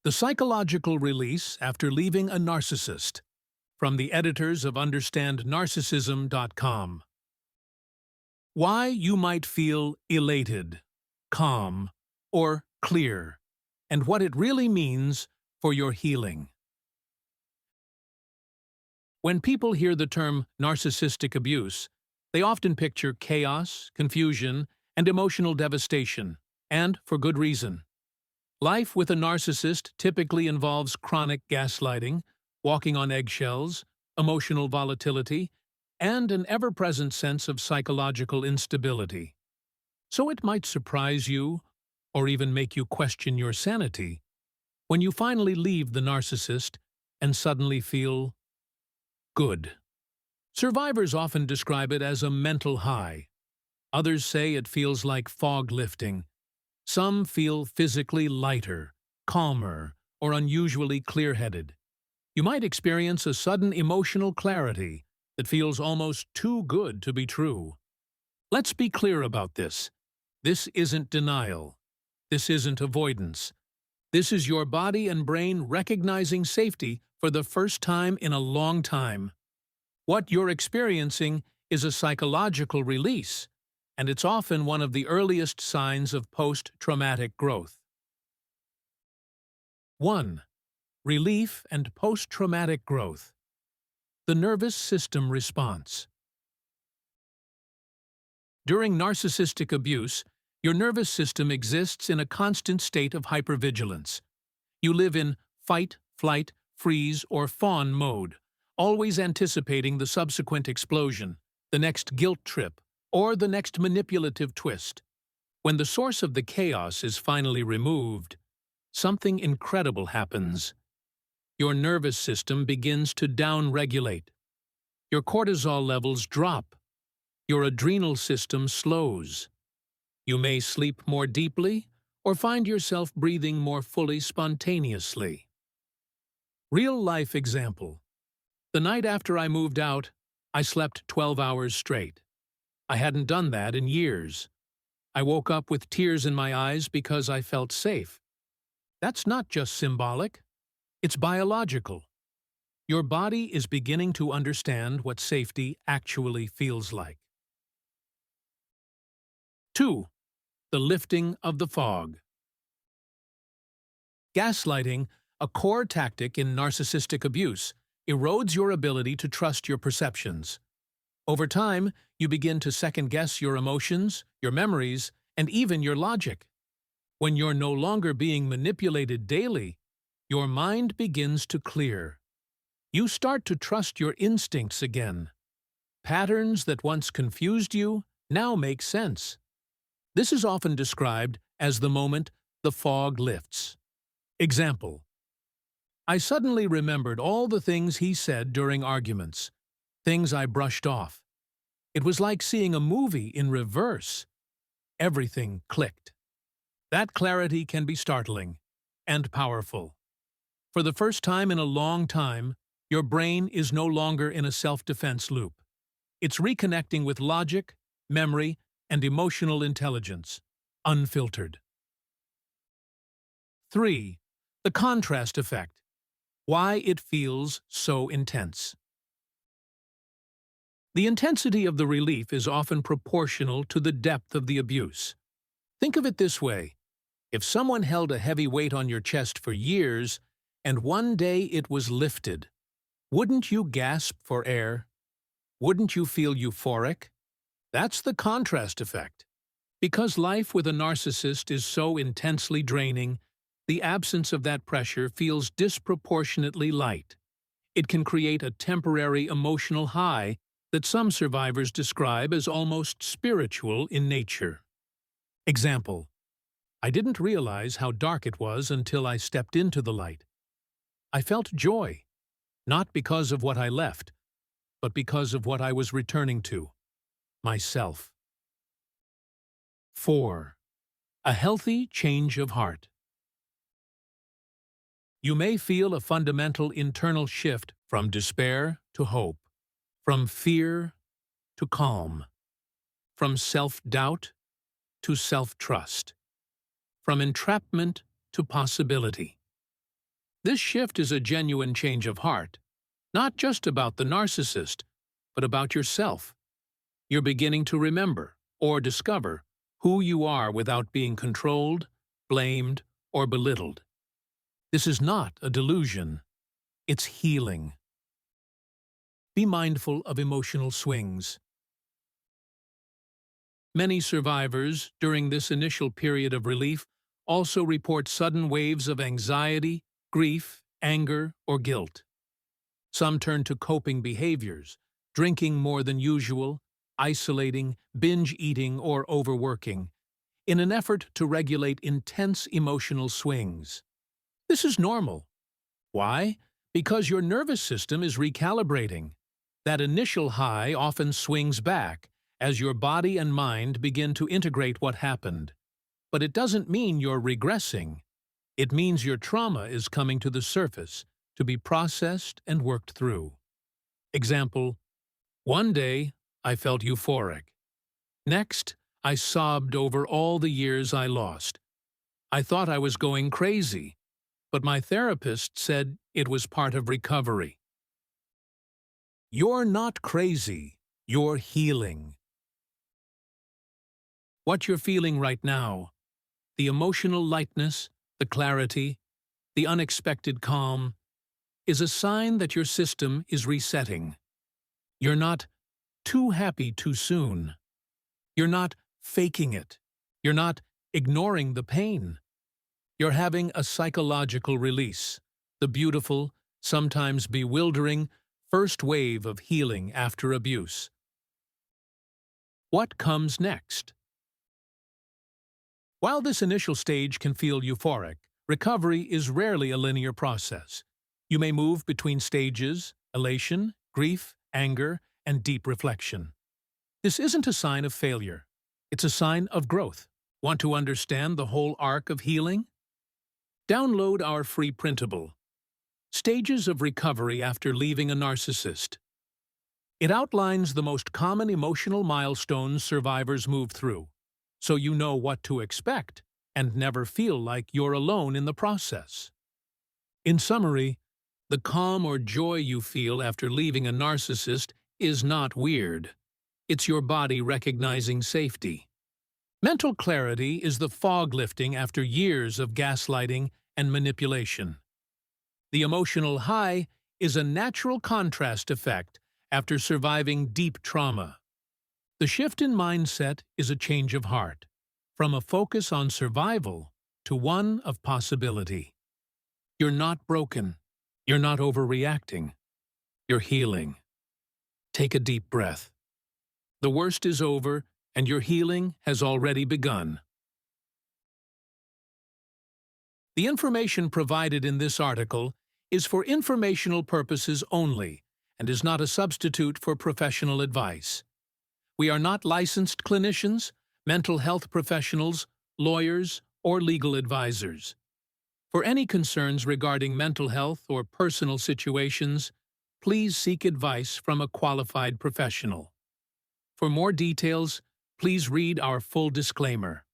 The Psychological Release After Leaving a Narcissist, from the editors of UnderstandNarcissism.com. Why you might feel elated, calm, or clear, and what it really means for your healing. When people hear the term narcissistic abuse, they often picture chaos, confusion, and emotional devastation, and for good reason. Life with a narcissist typically involves chronic gaslighting, walking on eggshells, emotional volatility, and an ever-present sense of psychological instability. So it might surprise you, or even make you question your sanity, when you finally leave the narcissist and suddenly feel good. Survivors often describe it as a mental high. Others say it feels like fog lifting. Some feel physically lighter, calmer, or unusually clear-headed. You might experience a sudden emotional clarity that feels almost too good to be true. Let's be clear about this. This isn't denial. This isn't avoidance. This is your body and brain recognizing safety for the first time in a long time. What you're experiencing is a psychological release, and it's often one of the earliest signs of post-traumatic growth. 1. Relief and post-traumatic growth. The nervous system response. During narcissistic abuse, your nervous system exists in a constant state of hypervigilance. You live in fight, flight, freeze, or fawn mode, always anticipating the subsequent explosion, the next guilt trip, or the next manipulative twist. When the source of the chaos is finally removed, something incredible happens. Your nervous system begins to down-regulate. Your cortisol levels drop. Your adrenal system slows. You may sleep more deeply or find yourself breathing more fully spontaneously. Real-life example. The night after I moved out, I slept 12 hours straight. I hadn't done that in years. I woke up with tears in my eyes because I felt safe. That's not just symbolic. It's biological. Your body is beginning to understand what safety actually feels like. 2. The lifting of the fog. Gaslighting, a core tactic in narcissistic abuse, erodes your ability to trust your perceptions. Over time, you begin to second-guess your emotions, your memories, and even your logic. When you're no longer being manipulated daily, your mind begins to clear. You start to trust your instincts again. Patterns that once confused you now make sense. This is often described as the moment the fog lifts. Example: I suddenly remembered all the things he said during arguments, things I brushed off. It was like seeing a movie in reverse. Everything clicked. That clarity can be startling and powerful. For the first time in a long time, your brain is no longer in a self-defense loop. It's reconnecting with logic, memory, and emotional intelligence, unfiltered. 3. The contrast effect. Why it feels so intense. The intensity of the relief is often proportional to the depth of the abuse. Think of it this way. If someone held a heavy weight on your chest for years, and one day it was lifted, wouldn't you gasp for air? Wouldn't you feel euphoric? That's the contrast effect. Because life with a narcissist is so intensely draining, the absence of that pressure feels disproportionately light. It can create a temporary emotional high that some survivors describe as almost spiritual in nature. Example: I didn't realize how dark it was until I stepped into the light. I felt joy, not because of what I left, but because of what I was returning to, myself. 4. A healthy change of heart. You may feel a fundamental internal shift from despair to hope, from fear to calm, from self-doubt to self-trust, from entrapment to possibility. This shift is a genuine change of heart, not just about the narcissist, but about yourself. You're beginning to remember or discover who you are without being controlled, blamed, or belittled. This is not a delusion. It's healing. Be mindful of emotional swings. Many survivors, during this initial period of relief, also report sudden waves of anxiety, grief, anger, or guilt. Some turn to coping behaviors, drinking more than usual, isolating, binge eating, or overworking, in an effort to regulate intense emotional swings. This is normal. Why? Because your nervous system is recalibrating. That initial high often swings back as your body and mind begin to integrate what happened. But it doesn't mean you're regressing. It means your trauma is coming to the surface to be processed and worked through. Example: one day, I felt euphoric. Next, I sobbed over all the years I lost. I thought I was going crazy, but my therapist said it was part of recovery. You're not crazy, you're healing. What you're feeling right now, the emotional lightness, the clarity, the unexpected calm, is a sign that your system is resetting. You're not too happy too soon. You're not faking it. You're not ignoring the pain. You're having a psychological release, the beautiful, sometimes bewildering, first wave of healing after abuse. What comes next? While this initial stage can feel euphoric, recovery is rarely a linear process. You may move between stages: elation, grief, anger, and deep reflection. This isn't a sign of failure. It's a sign of growth. Want to understand the whole arc of healing? Download our free printable, Stages of Recovery After Leaving a Narcissist. It outlines the most common emotional milestones survivors move through, so you know what to expect and never feel like you're alone in the process. In summary, the calm or joy you feel after leaving a narcissist is not weird. It's your body recognizing safety. Mental clarity is the fog lifting after years of gaslighting and manipulation. The emotional high is a natural contrast effect after surviving deep trauma. The shift in mindset is a change of heart, from a focus on survival to one of possibility. You're not broken. You're not overreacting. You're healing. Take a deep breath. The worst is over, and your healing has already begun. The information provided in this article is for informational purposes only and is not a substitute for professional advice. We are not licensed clinicians, mental health professionals, lawyers, or legal advisors. For any concerns regarding mental health or personal situations, please seek advice from a qualified professional. For more details, please read our full disclaimer.